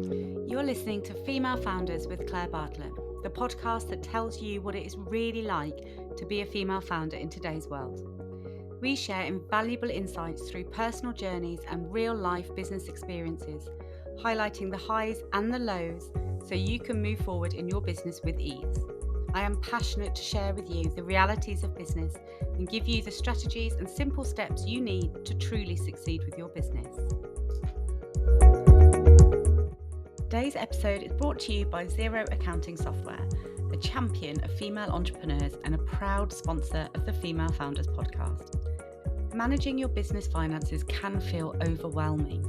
You're listening to Female Founders with Claire Bartlett, the podcast that tells you what it is really like to be a female founder in today's world. We share invaluable insights through personal journeys and real-life business experiences, highlighting the highs and the lows so you can move forward in your business with ease. I am passionate to share with you the realities of business and give you the strategies and simple steps you need to truly succeed with your business. Today's episode is brought to you by Xero Accounting Software, a champion of female entrepreneurs and a proud sponsor of the Female Founders podcast. Managing your business finances can feel overwhelming,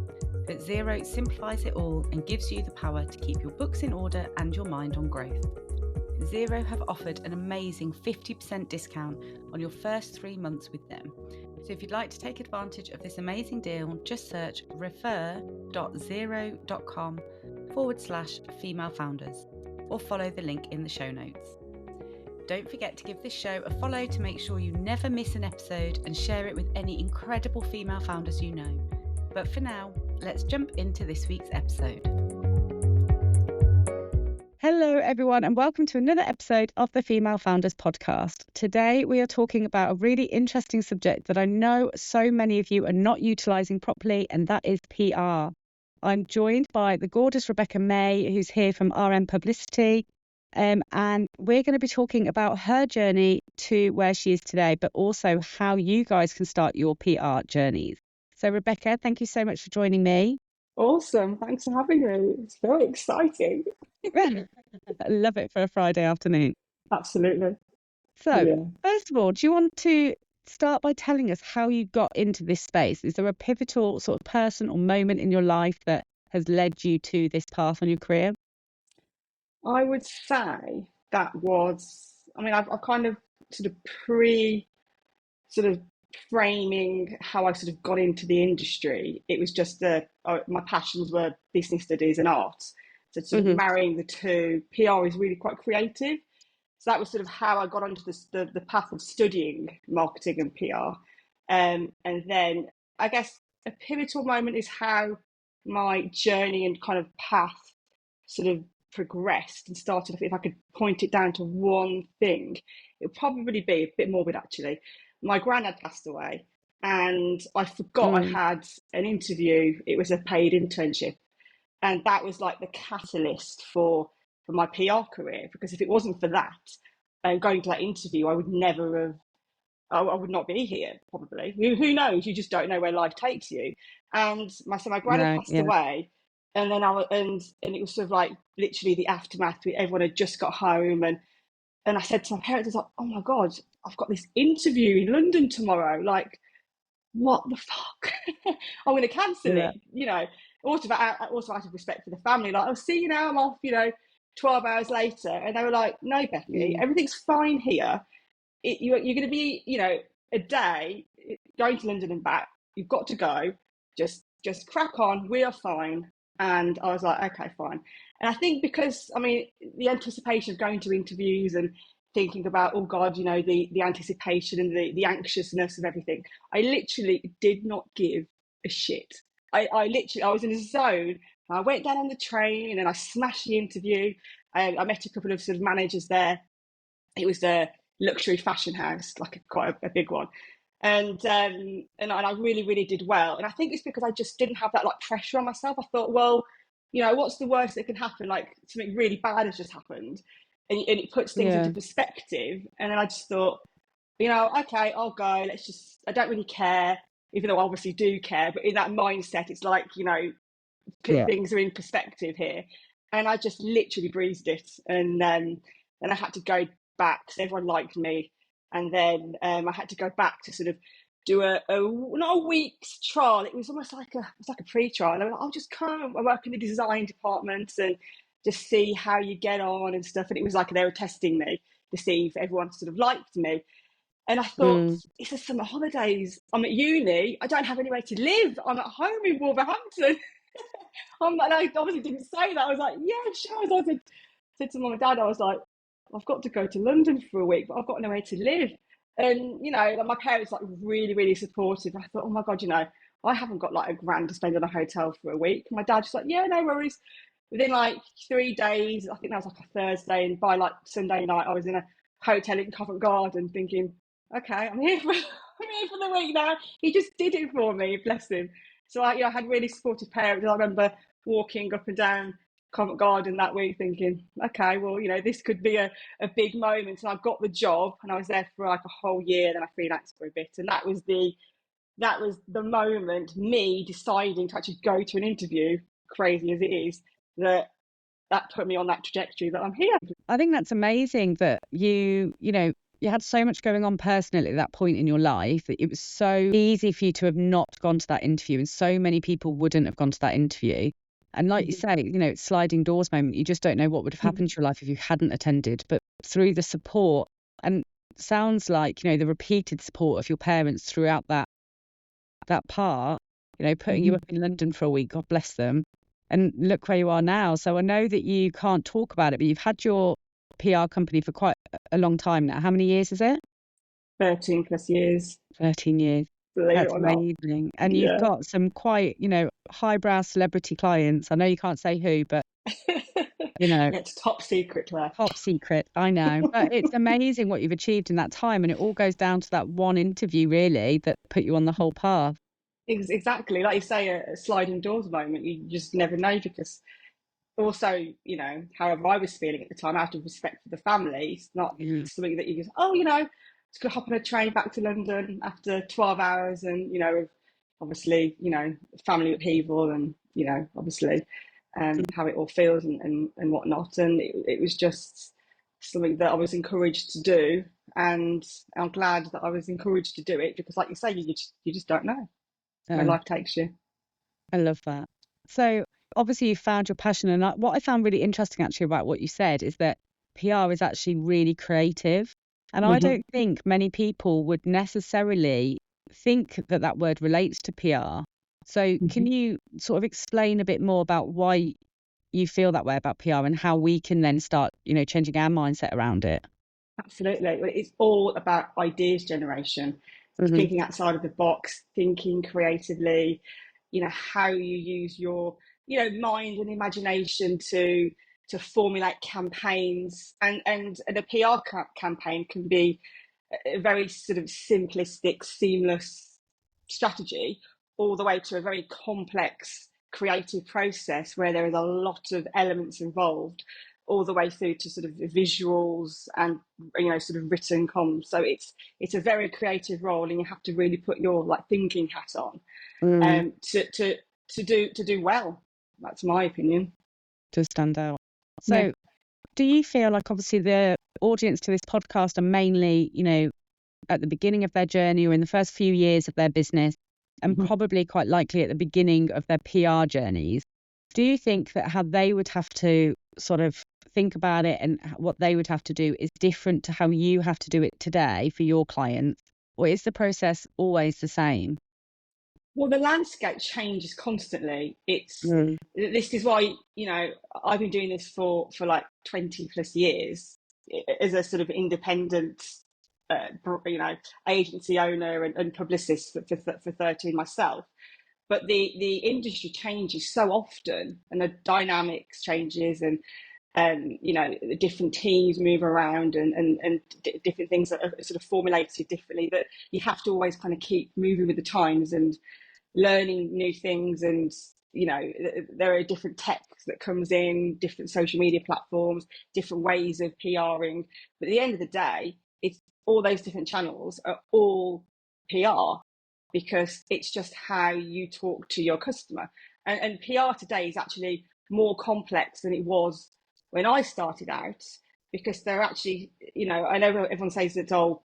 but Xero simplifies it all and gives you the power to keep your books in order and your mind on growth. Xero have offered an amazing 50% discount on your first 3 months with them. So if you'd like to take advantage of this amazing deal, just search refer.xero.com/female founders or follow the link in the show notes. Don't forget to give this show a follow to make sure you never miss an episode and share it with any incredible female founders you know. But for now, let's jump into this week's episode. Hello, everyone, and welcome to another episode of the Female Founders podcast. Today, we are talking about a really interesting subject that I know so many of you are not utilising properly, and that is PR. I'm joined by the gorgeous Rebecca May, who's here from RM Publicity, and we're going to be talking about her journey to where she is today, but also how you guys can start your PR journeys. So, Rebecca, thank you so much for joining me. Awesome. Thanks for having me. It's very exciting. I love it for a Friday afternoon. Absolutely. So, First of all, do you want to start by telling us how you got into this space? Is there a pivotal sort of person or moment in your life that has led you to this path on your career? I would say that was, I've kind of sort of framing how I sort of got into the industry. It was just my passions were business studies and art. So sort of marrying the two, PR is really quite creative. So that was sort of how I got onto the path of studying marketing and PR. And then I guess a pivotal moment is how my journey and kind of path sort of progressed and started. If I could point it down to one thing, it would probably be a bit morbid actually. My granddad passed away and I forgot I had an interview. It was a paid internship. And that was like the catalyst for my PR career, because if it wasn't for that and going to that interview, I would never have, I would not be here probably. Who knows? You just don't know where life takes you. And my granddad passed away, and then and it was sort of like literally the aftermath. Everyone had just got home, and I said to my parents, I was like, "Oh my God, I've got this interview in London tomorrow. Like, what the fuck? I'm going to cancel it." You know, also out of respect for the family, like, "I'll see you now, I'm off," 12 hours later. And they were like, "No, Becky, everything's fine here. You're going to be, a day going to London and back. You've got to go. Just crack on. We are fine." And I was like, "Okay, fine." And I think because, the anticipation of going to interviews and thinking about, oh God, the anticipation and the anxiousness and everything, I literally did not give a shit. I was in a zone. I went down on the train and I smashed the interview. I met a couple of sort of managers there. It was a luxury fashion house, like quite a big one. And I really, really did well. And I think it's because I just didn't have that like pressure on myself. I thought, well, what's the worst that can happen? Like, something really bad has just happened. And it puts things into perspective. And then I just thought, okay, I'll go. I don't really care, even though I obviously do care. But in that mindset, it's like, things are in perspective here. And I just literally breezed it. And then I had to go back because everyone liked me. And then I had to go back to sort of do not a week's trial. It was almost like a pre-trial. Like, I'll just come. I work in the design department and just see how you get on and stuff. And it was like they were testing me to see if everyone sort of liked me. And I thought, it's the summer holidays. I'm at uni. I don't have anywhere to live. I'm at home in Wolverhampton. And I obviously didn't say that. I was like, yeah, sure. So I said to mum and dad, I was like, I've got to go to London for a week, but I've got nowhere to live. And, like, my parents like really, really supportive. I thought, oh my God, I haven't got like £1,000 to spend on a hotel for a week. My dad was like, yeah, no worries. within like 3 days, I think that was like a Thursday, and by like Sunday night, I was in a hotel in Covent Garden thinking, okay, I'm here for I'm here for the week now. He just did it for me, bless him. So I had really supportive parents. I remember walking up and down Covent Garden that week thinking, okay, well, this could be a big moment. And I got the job, and I was there for like a whole year. Then I freelanced for a bit, and that was the moment, me deciding to actually go to an interview, crazy as it is, that put me on that trajectory that I'm here. I think that's amazing that you had so much going on personally at that point in your life that it was so easy for you to have not gone to that interview, and so many people wouldn't have gone to that interview. And like you say, it's sliding doors moment. You just don't know what would have happened to your life if you hadn't attended. But through the support, and sounds like, the repeated support of your parents throughout that part, putting you up in London for a week, God bless them. And look where you are now. So I know that you can't talk about it, but you've had your PR company for quite a long time now. How many years is it? 13 plus years. 13 years. That's amazing. And you've got some quite, highbrow celebrity clients. I know you can't say who, but it's top secret, Claire. Top secret, I know. But it's amazing what you've achieved in that time. And it all goes down to that one interview, really, that put you on the whole path. Exactly. Like you say, a sliding doors moment, you just never know, because also, however I was feeling at the time, out of respect for the family, it's not something that you just, just go hop on a train back to London after 12 hours and, obviously, family upheaval and, obviously, how it all feels and whatnot. And it was just something that I was encouraged to do. And I'm glad that I was encouraged to do it, because like you say, you just don't know where life takes you. I love that. So obviously you found your passion, and what I found really interesting actually about what you said is that PR is actually really creative. And I don't think many people would necessarily think that word relates to PR. So can you sort of explain a bit more about why you feel that way about PR, and how we can then start, changing our mindset around it? Absolutely. It's all about ideas generation, thinking outside of the box, thinking creatively, how you use your, mind and imagination to formulate campaigns. And a PR campaign can be a very sort of simplistic, seamless strategy, all the way to a very complex creative process where there is a lot of elements involved, all the way through to sort of visuals and sort of written comms. So it's a very creative role, and you have to really put your thinking hat on to do well. That's my opinion. To stand out. So do you feel like, obviously the audience to this podcast are mainly, at the beginning of their journey or in the first few years of their business, and probably quite likely at the beginning of their PR journeys. Do you think that how they would have to sort of think about it and what they would have to do is different to how you have to do it today for your clients? Or is the process always the same? Well, the landscape changes constantly. This is why, I've been doing this for like 20 plus years as a sort of independent, agency owner and publicist for 13 myself. But the industry changes so often, and the dynamics changes, and the different teams move around, and different things that are sort of formulated differently, that you have to always kind of keep moving with the times and learning new things. And there are different tech that comes in, different social media platforms, different ways of PRing. But at the end of the day, it's all those different channels are all PR, because it's just how you talk to your customer. And PR today is actually more complex than it was when I started out, because they're actually, I know everyone says that,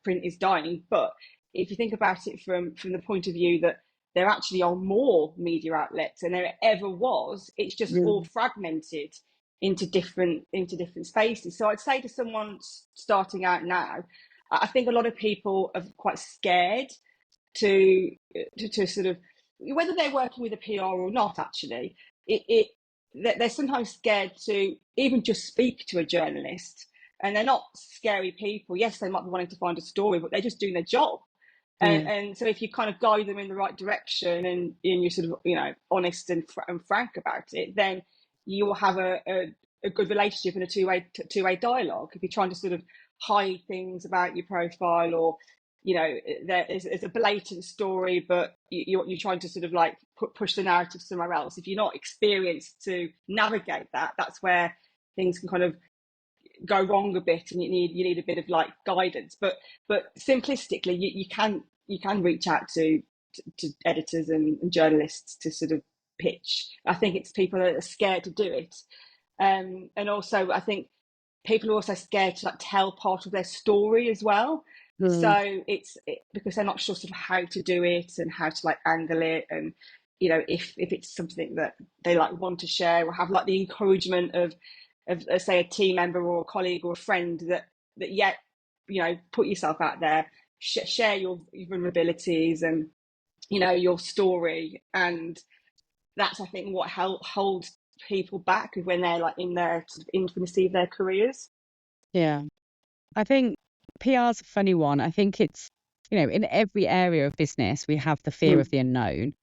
print is dying, but if you think about it from the point of view that there actually are more media outlets than there ever was, it's just all fragmented into different spaces. So I'd say to someone starting out now, I think a lot of people are quite scared to sort of, whether they're working with a PR or not, actually, they're sometimes scared to even just speak to a journalist. And they're not scary people. Yes, they might be wanting to find a story, but they're just doing their job. And so if you kind of guide them in the right direction, and you're sort of, honest and frank about it, then you will have a good relationship and a two-way dialogue. If you're trying to sort of hide things about your profile, or there is a blatant story, but you're trying to sort of like push the narrative somewhere else. If you're not experienced to navigate that, that's where things can kind of go wrong a bit, and you need a bit of like guidance. But simplistically, you can reach out to editors and journalists to sort of pitch. I think it's people that are scared to do it, and also I think people are also scared to like tell part of their story as well. So it's because they're not sure sort of how to do it and how to like angle it, and if it's something that they like want to share, or have like the encouragement of say a team member or a colleague or a friend that yet put yourself out there, share your vulnerabilities and your story. And that's, I think, what holds people back when they're like in their sort of infancy of their careers. Yeah, I think PR's a funny one. I think it's, in every area of business, we have the fear of the unknown.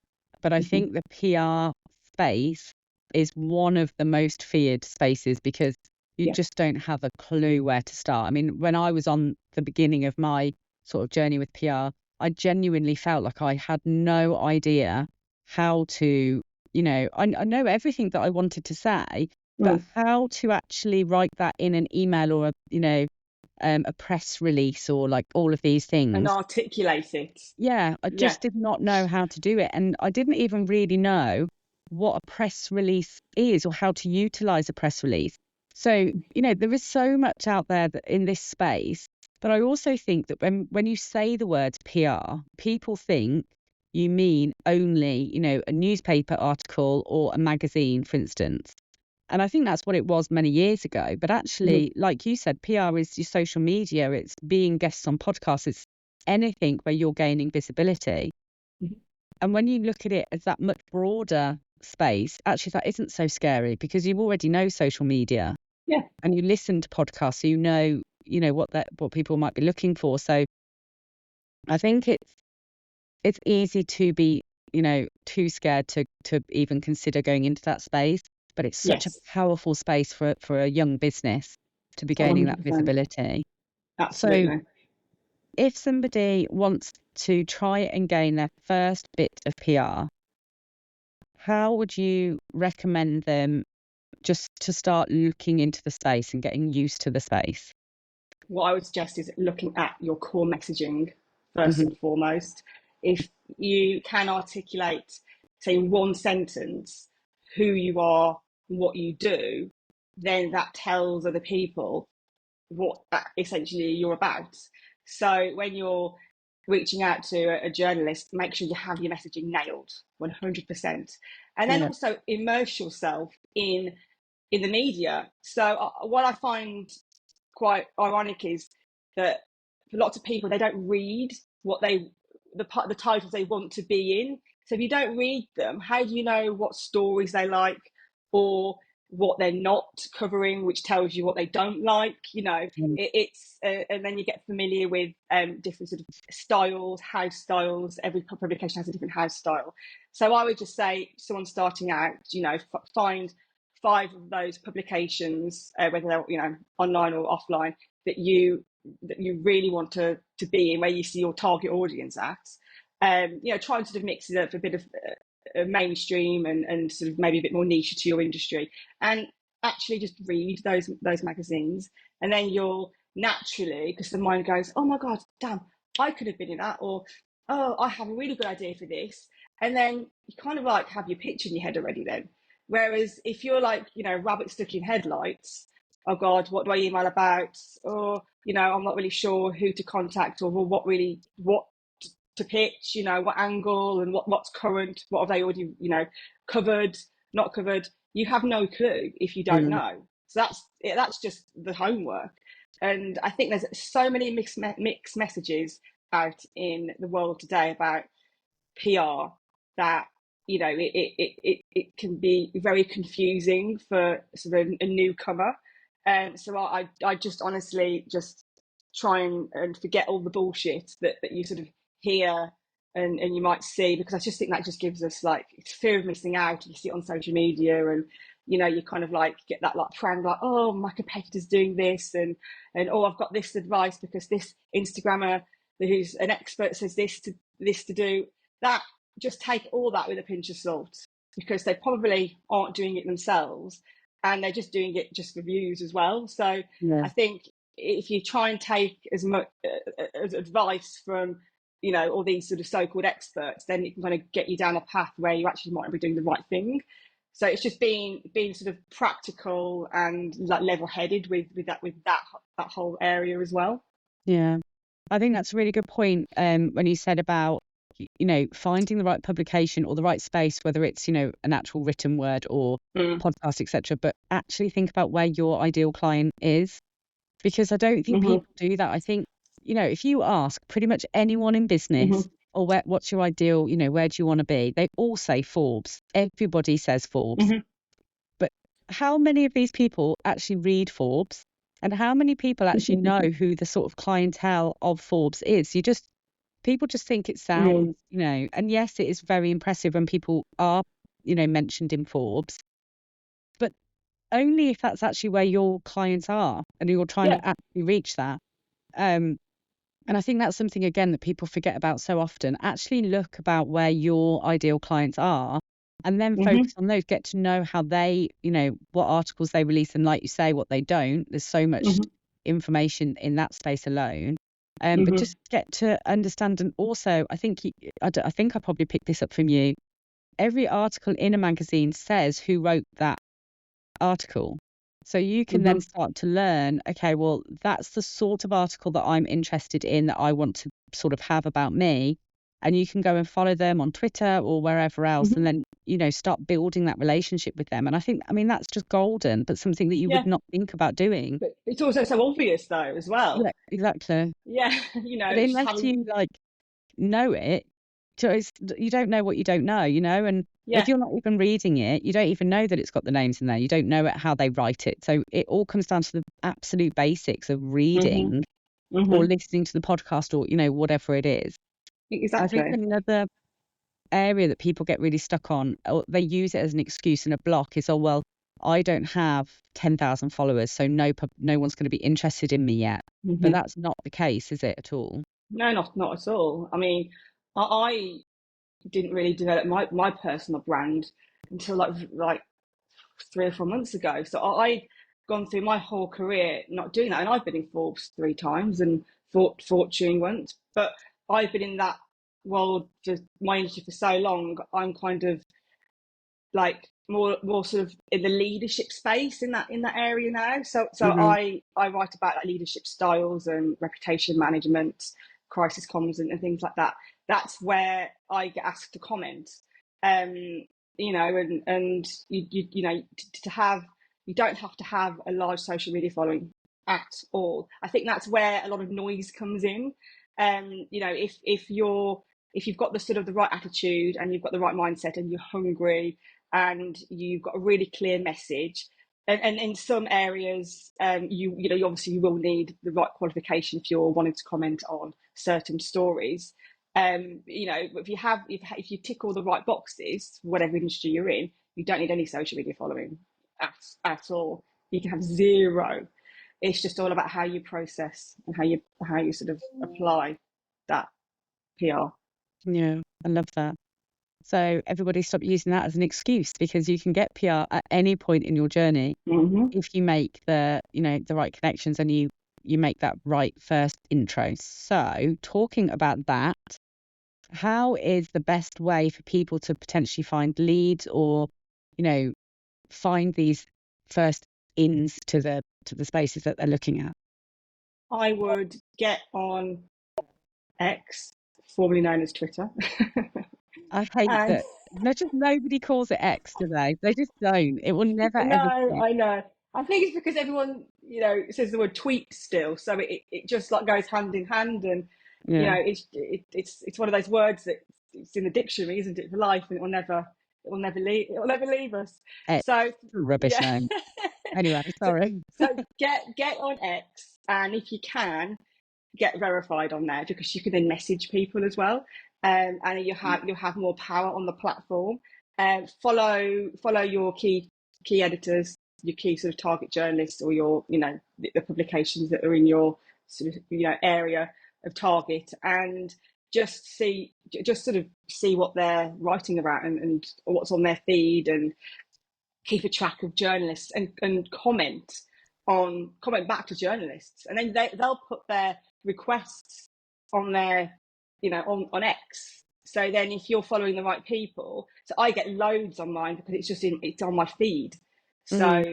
But I think the PR space is one of the most feared spaces, because you just don't have a clue where to start. I mean, when I was on the beginning of my sort of journey with PR, I genuinely felt like I had no idea how to, I know everything that I wanted to say, but how to actually write that in an email or a press release, or like all of these things, and articulate it. Yeah, I just did not know how to do it. And I didn't even really know what a press release is, or how to utilize a press release. So, there is so much out there in this space. But I also think that when you say the words PR, people think you mean only, a newspaper article or a magazine, for instance. And I think that's what it was many years ago. But actually, like you said, PR is your social media. It's being guests on podcasts. It's anything where you're gaining visibility. And when you look at it as that much broader space, actually that isn't so scary, because you already know social media. Yeah. And you listen to podcasts, so you know what people might be looking for. So I think it's easy to be, too scared to even consider going into that space. But it's such a powerful space for a young business to be gaining 100%. That visibility. Absolutely. So if somebody wants to try and gain their first bit of PR, how would you recommend them just to start looking into the space and getting used to the space? What I would suggest is looking at your core messaging first and foremost. If you can articulate, say, in one sentence who you are, what you do, then that tells other people what essentially you're about. So when you're reaching out to a journalist, make sure you have your messaging nailed 100%. And then also immerse yourself in the media. So what I find quite ironic is that for lots of people, they don't read the titles they want to be in. So if you don't read them, how do you know what stories they like, or what they're not covering, which tells you what they don't like? It's and then you get familiar with different sort of styles, house styles. Every publication has a different house style. So I would just say, someone starting out, find 5 of those publications, whether they're online or offline, that you really want to be in, where you see your target audience at. Try and sort of mix it up a bit of mainstream and sort of maybe a bit more niche to your industry, and actually just read those magazines. And then you'll naturally, because the mind goes, oh my god, damn, I could have been in that, or oh, I have a really good idea for this. And then you kind of like have your picture in your head already then. Whereas if you're like, rabbit stuck in headlights, oh God, what do I email about? Or, I'm not really sure who to contact, or what to pitch, what angle, and what's current, what have they already, covered, not covered. You have no clue if you don't know. So that's just the homework. And I think there's so many mixed messages out in the world today about PR that it can be very confusing for sort of a newcomer. So I just honestly just try and forget all the bullshit that you sort of hear and you might see, because I just think that just gives us like fear of missing out. You see it on social media, and you kind of like get that like brand, like, oh, my competitor's doing this, and oh, I've got this advice because this Instagrammer who's an expert says this to do that. Just take all that with a pinch of salt, because they probably aren't doing it themselves, and they're just doing it just for views as well. So Yeah. I think if you try and take as much as advice from all these sort of so-called experts, then it can kind of get you down a path where you actually might be doing the right thing. So it's just being sort of practical and like level-headed with that whole area as well. Yeah, I think that's a really good point. When you said about finding the right publication or the right space, whether it's an actual written word or podcast, etc. But actually think about where your ideal client is, because I don't think people do that. I think if you ask pretty much anyone in business, or what's your ideal, where do you want to be? They all say Forbes. Everybody says Forbes. But how many of these people actually read Forbes? And how many people actually know who the sort of clientele of Forbes is? People just think it sounds, and yes, it is very impressive when people are, mentioned in Forbes, but only if that's actually where your clients are and you're trying to actually reach that. And I think that's something, again, that people forget about so often. Actually look about where your ideal clients are, and then focus on those, get to know how they, what articles they release, and like you say, what they don't. There's so much information in that space alone. But just get to understand. And also, I think I probably picked this up from you. Every article in a magazine says who wrote that article. So you can then start to learn, okay, well, that's the sort of article that I'm interested in, that I want to sort of have about me. And you can go and follow them on Twitter or wherever else, and then, start building that relationship with them. And I mean, that's just golden, but something that you would not think about doing. But it's also so obvious, though, as well. Yeah, exactly. Yeah, But unless you know it, you don't know what you don't know, and if you're not even reading it, you don't even know that it's got the names in there. You don't know how they write it. So it all comes down to the absolute basics of reading or listening to the podcast, or whatever it is. Exactly. I think another area that people get really stuck on, or they use it as an excuse and a block, is, oh, well, I don't have 10,000 followers, so no one's going to be interested in me yet. But that's not the case, is it, at all? No, not at all. I mean, I didn't really develop my personal brand until like 3 or 4 months ago. So I'd gone through my whole career not doing that, and I've been in Forbes 3 times and Fortune once, but I've been in that world for my industry for so long. I'm kind of like more sort of in the leadership space in that area now. So I write about like leadership styles and reputation management, crisis comms, and things like that. That's where I get asked to comment. And you don't have to have a large social media following at all. I think that's where a lot of noise comes in. If you've got the sort of the right attitude, and you've got the right mindset, and you're hungry, and you've got a really clear message, and in some areas, you obviously you will need the right qualification if you're wanting to comment on certain stories. If you tick all the right boxes, whatever industry you're in, you don't need any social media following at all. You can have 0. It's just all about how you process and how you sort of apply that PR. Yeah, I love that. So everybody stop using that as an excuse, because you can get PR at any point in your journey if you make the right connections, and you make that right first intro. So talking about that, how is the best way for people to potentially find leads, or find these first ins to the spaces that they're looking at? I would get on X, formerly known as Twitter. I hate that. Nobody calls it X, do they? They just don't. It will never ever. No, I know. I think it's because everyone, says the word tweet still, so it just like goes hand in hand, and it's one of those words that it's in the dictionary, isn't it, for life, and it will never leave us. X. So rubbish name. Anyway, sorry. So get on X, and if you can, get verified on there, because you can then message people as well, and you'll have more power on the platform. Follow your key key editors, your key sort of target journalists, or your, the publications that are in your sort of, area of target, and just sort of see what they're writing about and what's on their feed, and keep a track of journalists, and comment back to journalists, and then they'll put their requests on their, on X. So then if you're following the right people, so I get loads on mine because it's on my feed. So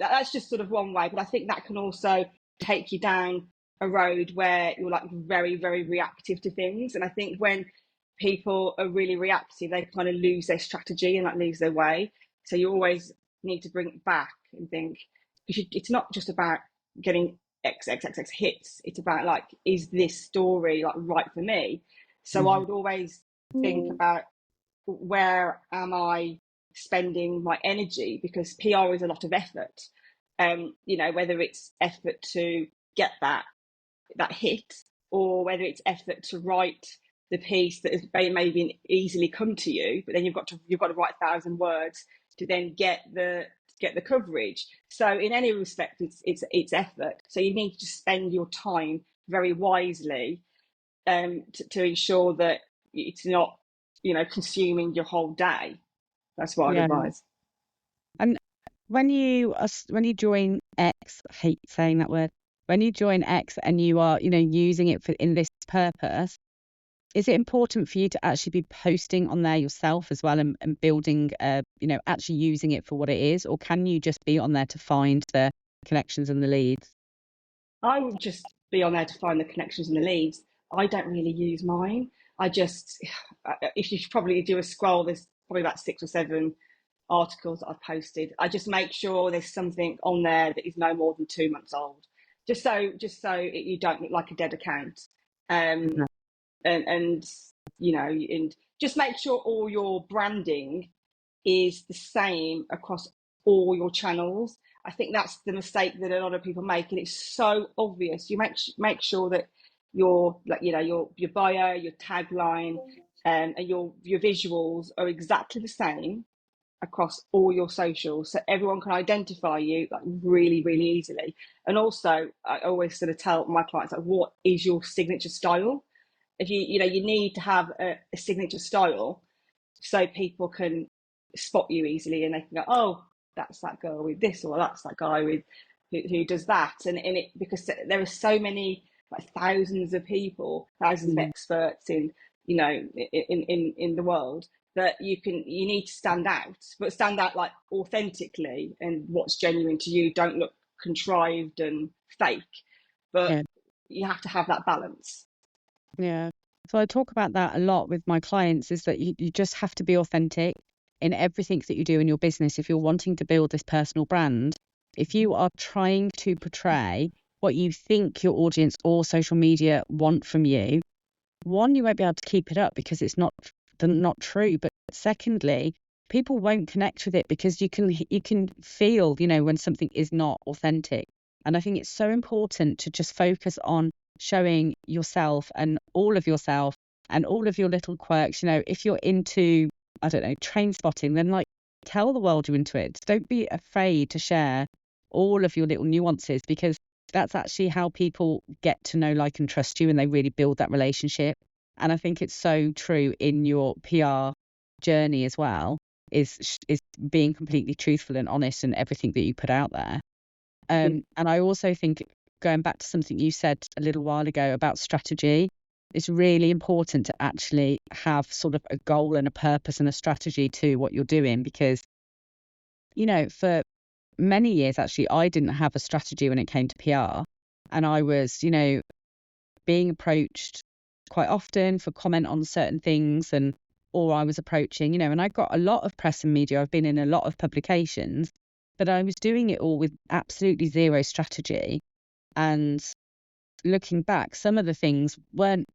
that's just sort of one way, but I think that can also take you down a road where you're like very, very reactive to things. And I think when people are really reactive, they kind of lose their strategy and like lose their way. So you always need to bring it back and think, because it's not just about getting XXX hits. It's about like, is this story like right for me? So I would always think about, where am I spending my energy? Because PR is a lot of effort. Whether it's effort to get that hit, or whether it's effort to write the piece that has maybe easily come to you, but then you've got to write 1,000 words to then get the coverage. So in any respect, it's effort. So you need to spend your time very wisely, to ensure that it's not, consuming your whole day. That's what I'd advise. And when you join X, I hate saying that word. When you join X and you are, using it in this purpose, is it important for you to actually be posting on there yourself as well, and building, actually using it for what it is? Or can you just be on there to find the connections and the leads? I would just be on there to find the connections and the leads. I don't really use mine. If you probably do a scroll, there's probably about 6 or 7 articles that I've posted. I just make sure there's something on there that is no more than 2 months old, just so you don't look like a dead account. And just make sure all your branding is the same across all your channels. I think that's the mistake that a lot of people make, and it's so obvious. You make sure that your bio, your tagline, and your visuals are exactly the same across all your socials, so everyone can identify you like really, really easily. And also, I always sort of tell my clients, like, what is your signature style? If you need to have a signature style, so people can spot you easily, and they can go, oh, that's that girl with this, or that's that guy with who does that. And it, because there are so many, like thousands of people, thousands of experts in the world, that you need to stand out, but stand out like authentically, and what's genuine to you. Don't look contrived and fake, but you have to have that balance. Yeah. So I talk about that a lot with my clients, is that you just have to be authentic in everything that you do in your business. If you're wanting to build this personal brand, if you are trying to portray what you think your audience or social media want from you, one, you won't be able to keep it up because it's not true. But secondly, people won't connect with it because you can feel, when something is not authentic. And I think it's so important to just focus on showing yourself and all of yourself and all of your little quirks. If you're into, I don't know, train spotting, then like tell the world you're into it. Don't be afraid to share all of your little nuances, because that's actually how people get to know, like, and trust you, and they really build that relationship. And I think it's so true in your PR journey as well, is being completely truthful and honest in everything that you put out there. And I also think, going back to something you said a little while ago about strategy, it's really important to actually have sort of a goal and a purpose and a strategy to what you're doing, because, for many years, actually, I didn't have a strategy when it came to PR. And I was, being approached quite often for comment on certain things, or I was approaching, and I got a lot of press and media. I've been in a lot of publications, but I was doing it all with absolutely zero strategy. And looking back, some of the things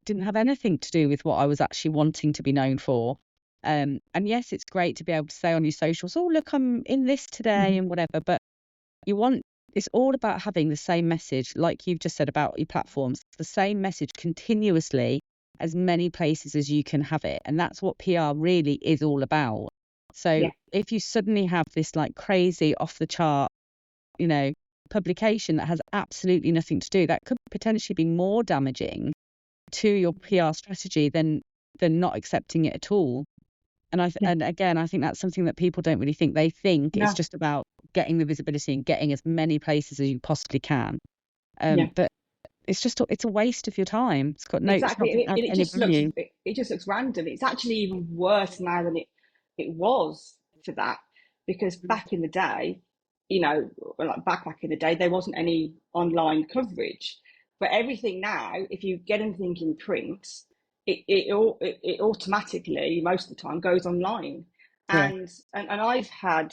didn't have anything to do with what I was actually wanting to be known for. And yes, it's great to be able to say on your socials, oh, look, I'm in this today and whatever, but it's all about having the same message, like you've just said about your platforms, the same message continuously, as many places as you can have it. And that's what PR really is all about. So Yeah. if you suddenly have this like crazy off the chart, you know, publication that has absolutely nothing to do, that could potentially be more damaging to your PR strategy than not accepting it at all. And Yeah. and again, I think that's something that people don't really think. They think it's No. just about getting the visibility and getting as many places as you possibly can. Yeah. But it's a waste of your time. It's got it's not Exactly, going to add and any value. it just looks random. It's actually even worse now than it was for that, because back in the day, you know, like back in the day, there wasn't any online coverage. But everything now, if you get anything in print, it automatically most of the time goes online, Yeah. and I've had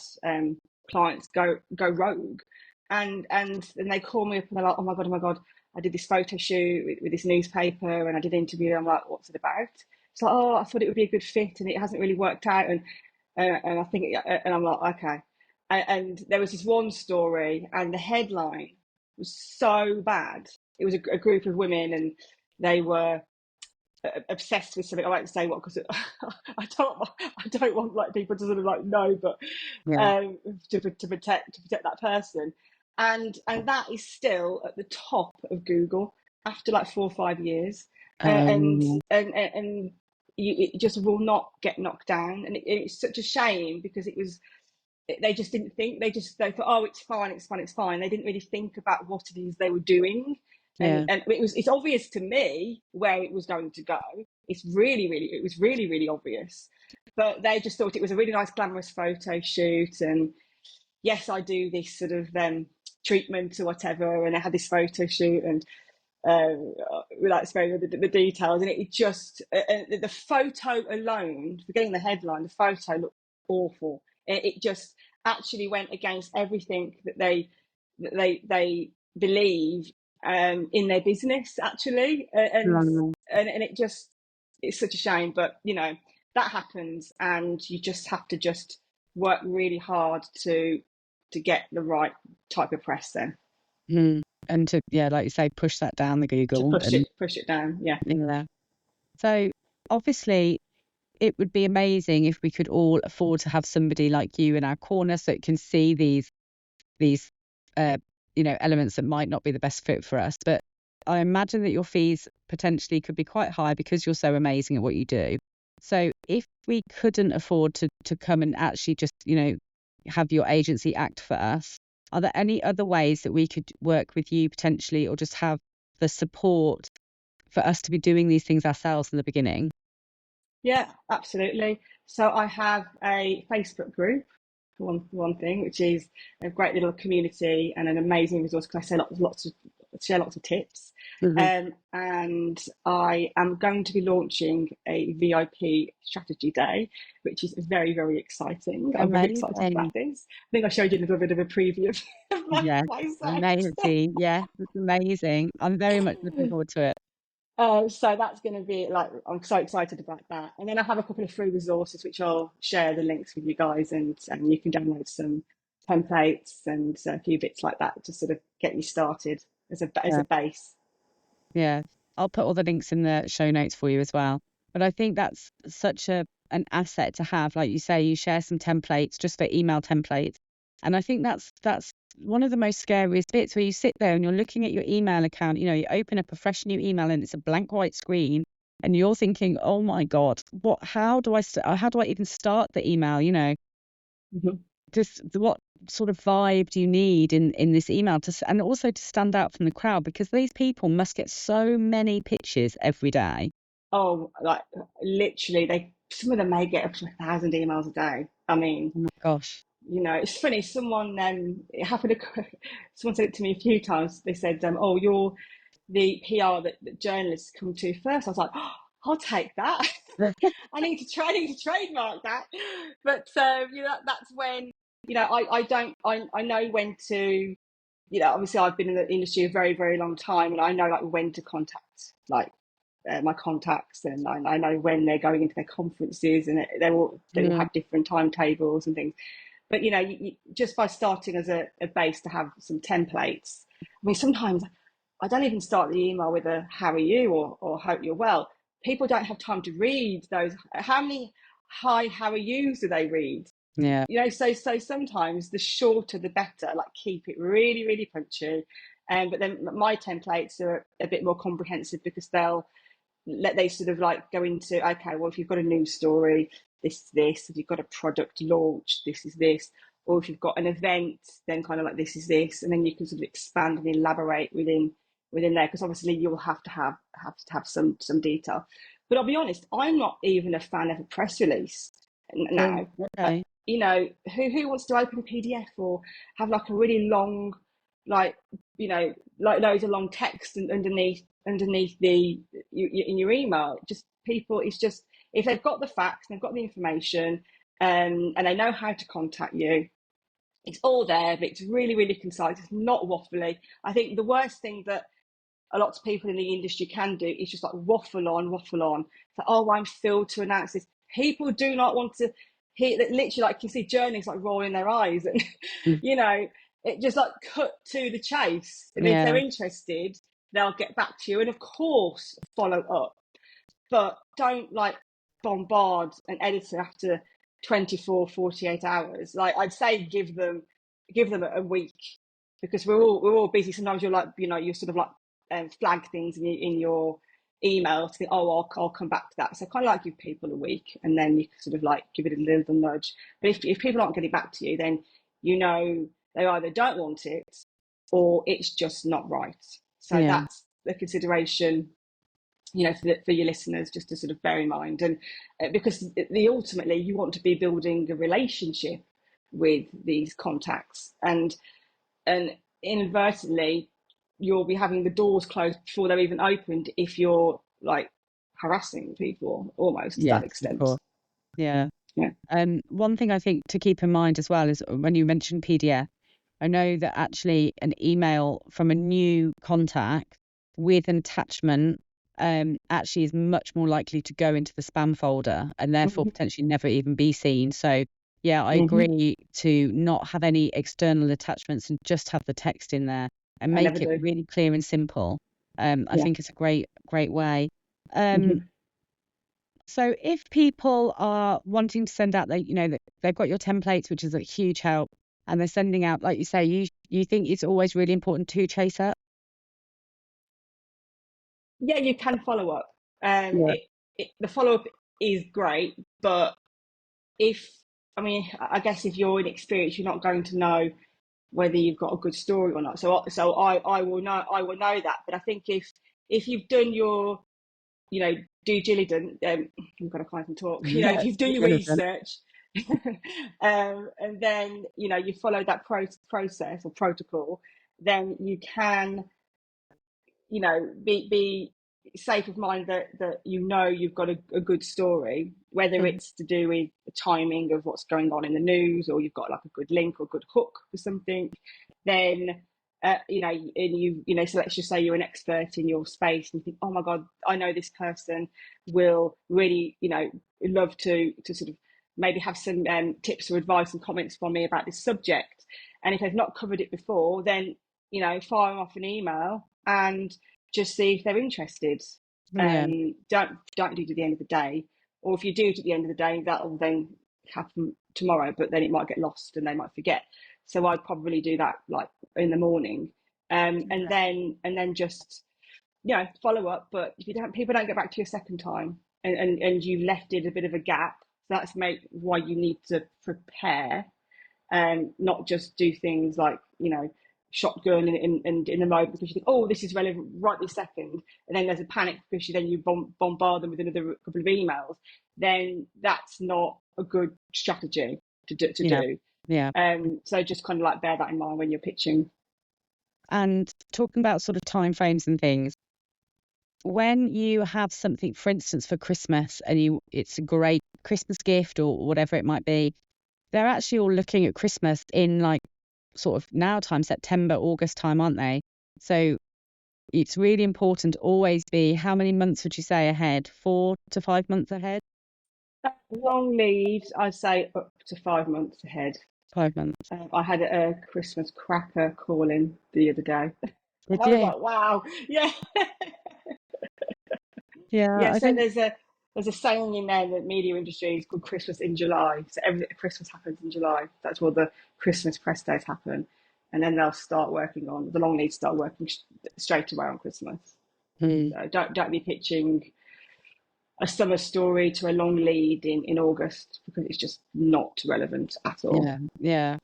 clients go rogue, and they call me up and they're like, oh my god, I did this photo shoot with this newspaper and I did an interview. I'm like, what's it about? It's like, oh, I thought it would be a good fit and it hasn't really worked out. And I think, and I'm like, okay. And there was this one story and the headline was so bad. It was a group of women and they were obsessed with something. I won't say what because I don't want like people to sort of like know, but Yeah. to protect that person, and that is still at the top of Google after like 4 or 5 years, and Um, and it just will not get knocked down, and it's such a shame because they just didn't think, they thought, oh, it's fine, they didn't really think about what it is they were doing, yeah. and it's obvious to me where it was going to go. It was really obvious, but they just thought it was a really nice glamorous photo shoot, and yes, I do this sort of treatment or whatever, and I had this photo shoot, and without sparing the details, and it just the photo alone, forgetting the headline, the photo looked awful. It just actually went against everything that they believe in their business, actually, and it just, it's such a shame, but you know that happens, and you just have to just work really hard to get the right type of press then. And to, yeah, like you say, push that down the To Google and push it down, yeah. yeah. So obviously it would be amazing if we could all afford to have somebody like you in our corner so it can see these elements that might not be the best fit for us. But I imagine that your fees potentially could be quite high because you're so amazing at what you do. So if we couldn't afford to come and actually just, have your agency act for us, are there any other ways that we could work with you potentially, or just have the support for us to be doing these things ourselves in the beginning? Yeah, absolutely. So I have a Facebook group for one thing, which is a great little community and an amazing resource because I share lots of tips. Mm-hmm. And I am going to be launching a VIP strategy day, which is very exciting. I'm very excited Amazing. about this. I think I showed you a little bit of a preview of Yes, my site. amazing. Yeah, it's amazing. I'm very much looking forward to it. So that's going to be like, I'm so excited about that. And then I have a couple of free resources which I'll share the links with you guys, and you can download some templates and a few bits like that to sort of get you started as Yeah. a base. Yeah, I'll put all the links in the show notes for you as well. But I think that's such an asset to have. Like you say, you share some templates just for email templates. And I think that's one of the most scariest bits, where you sit there and you're looking at your email account, you open up a fresh new email and it's a blank white screen and you're thinking, oh my God, how do I even start the email? Mm-hmm. Just what sort of vibe do you need in this email and also to stand out from the crowd, because these people must get so many pitches every day. Oh, like literally, some of them may get up to 1,000 emails a day. I mean, Oh my gosh. it's funny. It happened. Someone said it to me a few times. They said, "Oh, you're the PR that journalists come to first." I was like, oh, "I'll take that." I need to trademark that. But that's when I know when to. Obviously, I've been in the industry a very long time, and I know like when to contact my contacts, and I know when they're going into their conferences, and they will Yeah. have different timetables and things. But you, just by starting as a base to have some templates. I mean, sometimes I don't even start the email with a "How are you?" or "Hope you're well." People don't have time to read those. hi, how are yous do they read? Yeah. You know, so sometimes the shorter the better, like keep it really, really punchy. But then my templates are a bit more comprehensive because they sort of like go into, okay, well, if you've got a news story, this is this. If you've got a product launch, this is this. Or if you've got an event, then kind of like this is this. And then you can sort of expand and elaborate within there, because obviously you'll have to have some detail. But I'll be honest, I'm not even a fan of a press release now. Okay. You know, who wants to open a PDF or have like a really long, like, you know, like loads of long text underneath the in your email? Just people, it's just, if they've got the facts, they've got the information, and they know how to contact you, it's all there, but it's really, really concise. It's not waffly. I think the worst thing that a lot of people in the industry can do is just like waffle on. So, oh, I'm thrilled to announce this. People do not want to hear that. Literally, like, you see journalists like rolling their eyes, and you know, it just like cut to the chase. And if they're interested, they'll get back to you, and of course, follow up. But don't like bombard an editor after 24, 48 hours. Like, I'd say give them a week, because we're all busy. Sometimes you're like, you know, you're sort of like flag things in your email to think, oh, I'll come back to that. So kind of like give people a week, and then you sort of like give it a little nudge. But if people aren't getting back to you, then you know they either don't want it or it's just not right. So that's the consideration, you know, for your listeners, just to sort of bear in mind. And because ultimately you want to be building a relationship with these contacts, and inadvertently you'll be having the doors closed before they're even opened if you're like harassing people almost to that extent. Yeah. One thing I think to keep in mind as well is when you mentioned PDF, I know that actually an email from a new contact with an attachment actually is much more likely to go into the spam folder and therefore potentially never even be seen. So yeah, I agree to not have any external attachments and just have the text in there and make it really clear and simple. I think it's a great way. So if people are wanting to send out, they've got your templates, which is a huge help, and they're sending out, like you say, you think it's always really important to chase up? Yeah, you can follow up. The follow up is great, but I guess if you're inexperienced, you're not going to know whether you've got a good story or not. So I will know that. But I think if you've done your, you know, due diligence, you've got to kind of talk. You know, if you've done your research, and then you know you follow that process or protocol, then you can, you know, be safe of mind that you know you've got a good story, whether it's to do with the timing of what's going on in the news, or you've got like a good link or good hook for something. Then you know, and you know, so let's just say you're an expert in your space and you think, oh my god, I know this person will really, you know, love to sort of maybe have some tips or advice and comments from me about this subject. And if they've not covered it before, then, you know, fire them off an email and just see if they're interested. Don't do it at the end of the day, or if you do it at the end of the day, that'll then happen tomorrow, but then it might get lost and they might forget. So I'd probably do that like in the morning, and then just, you know, follow up. But if people don't get back to you a second time, and you've left it a bit of a gap, that's why you need to prepare, and not just do things like, you know, shotgun and in the moment because you think, oh, this is relevant right this second, and then there's a panic because you bombard them with another couple of emails. Then that's not a good strategy to do. So just kind of like bear that in mind when you're pitching. And talking about sort of timeframes and things, when you have something, for instance, for Christmas, and it's a great Christmas gift or whatever it might be, they're actually all looking at Christmas in like sort of now time, September, August time, aren't they? So it's really important to always be, how many months would you say ahead? 4 to 5 months ahead? Long leads, I'd say up to 5 months ahead. 5 months. I had a Christmas cracker call in the other day. Did I you? was like, wow, yeah. Yeah. So there's there's a saying in there that media industry is called Christmas in July. So Christmas happens in July. That's where the Christmas press days happen. And then they'll start working on, the long leads start working straight away on Christmas. So don't be pitching a summer story to a long lead in August, because it's just not relevant at all. Yeah.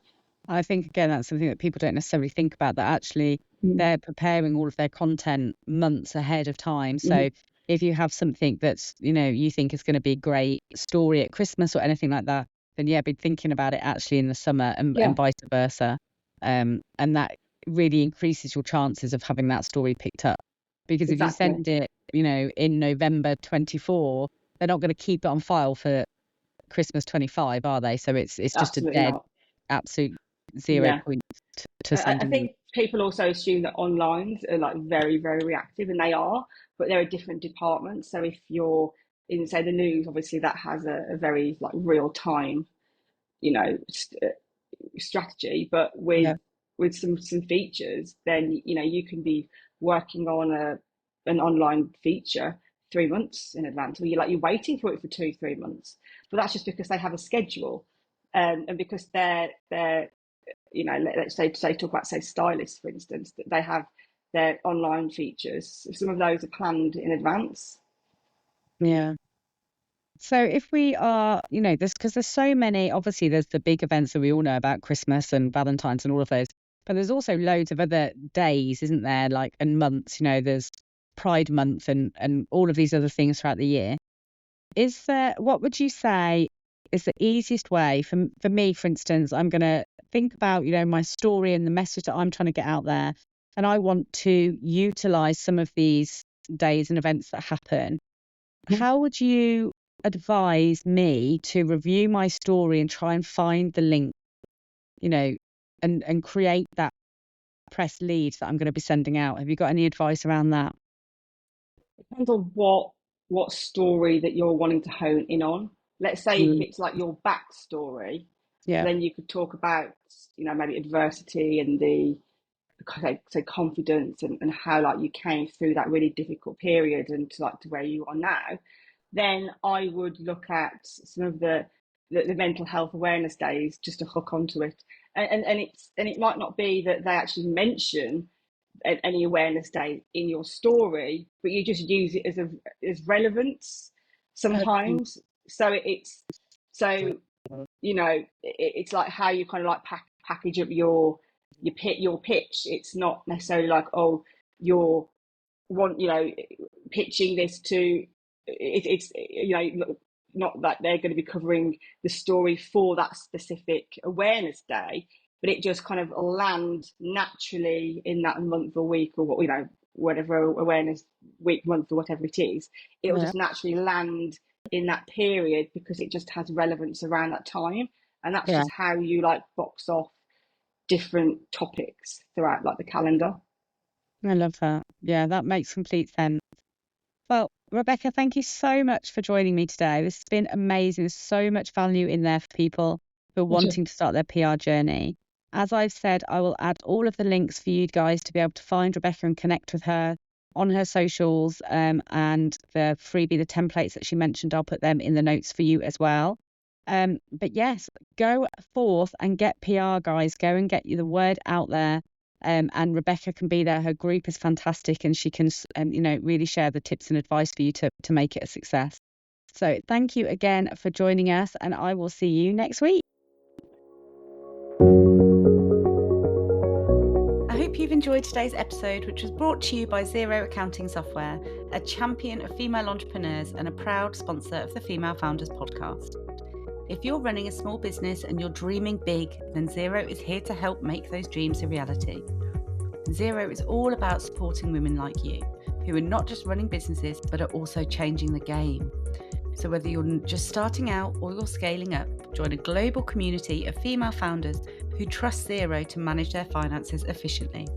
I think, again, that's something that people don't necessarily think about, that actually they're preparing all of their content months ahead of time. So if you have something that's, you think is going to be a great story at Christmas or anything like that, then be thinking about it actually in the summer and vice versa. And that really increases your chances of having that story picked up. Because if you send it, in November 24, they're not going to keep it on file for Christmas 25, are they? So it's just Absolutely a dead, not. Absolute 0 points to sending. I think people also assume that onlines are like very, very reactive, and they are, but there are different departments. So if you're in, say, the news, obviously that has a very like real time, strategy. But with some features, then you can be working on an online feature 3 months in advance, or you're waiting for it for 2-3 months. But that's just because they have a schedule, and because they're let's say talk about, say, stylists, for instance, that they have their online features. Some of those are planned in advance. Yeah. So if we are, because there's so many, obviously there's the big events that we all know about, Christmas and Valentine's and all of those, but there's also loads of other days, isn't there? And months, there's Pride Month and all of these other things throughout the year. What would you say is the easiest way for me, for instance? I'm going to think about, my story and the message that I'm trying to get out there, and I want to utilize some of these days and events that happen. How would you advise me to review my story and try and find the link, and create that press lead that I'm going to be sending out? Have you got any advice around that? Depends on what story that you're wanting to hone in on. Let's say if it's like your backstory, then you could talk about, maybe adversity and the, say, confidence and how you came through that really difficult period and to where you are now. Then I would look at some of the mental health awareness days just to hook onto it, and it might not be that they actually mention any awareness day in your story, but you just use it as relevance sometimes. So it's like how you kind of package up your pitch. It's not necessarily you're pitching this to it's not that they're going to be covering the story for that specific awareness day, but it just kind of land naturally in that month or week or whatever awareness week, month, or whatever it is. It will just naturally land in that period because it just has relevance around that time, and that's just how you box off different topics throughout the calendar. I love that. Yeah, that makes complete sense. Well, Rebecca, thank you so much for joining me today. This has been amazing. There's so much value in there for people who are wanting to start their PR journey. As I've said, I will add all of the links for you guys to be able to find Rebecca and connect with her on her socials, and the freebie, the templates that she mentioned, I'll put them in the notes for you as well. But yes, go forth and get PR, guys. Go and get the word out there. And Rebecca can be there. Her group is fantastic, and she can, really share the tips and advice for you to make it a success. So thank you again for joining us, and I will see you next week. I hope you've enjoyed today's episode, which was brought to you by Xero Accounting Software, a champion of female entrepreneurs and a proud sponsor of the Female Founders podcast. If you're running a small business and you're dreaming big, then Xero is here to help make those dreams a reality. Xero is all about supporting women like you, who are not just running businesses, but are also changing the game. So whether you're just starting out or you're scaling up, join a global community of female founders who trust Xero to manage their finances efficiently.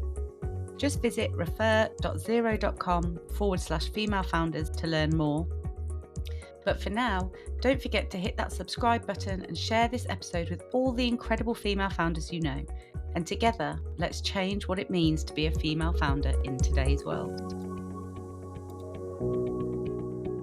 Just visit refer.xero.com/female founders to learn more. But for now, don't forget to hit that subscribe button and share this episode with all the incredible female founders you know. And together, let's change what it means to be a female founder in today's world.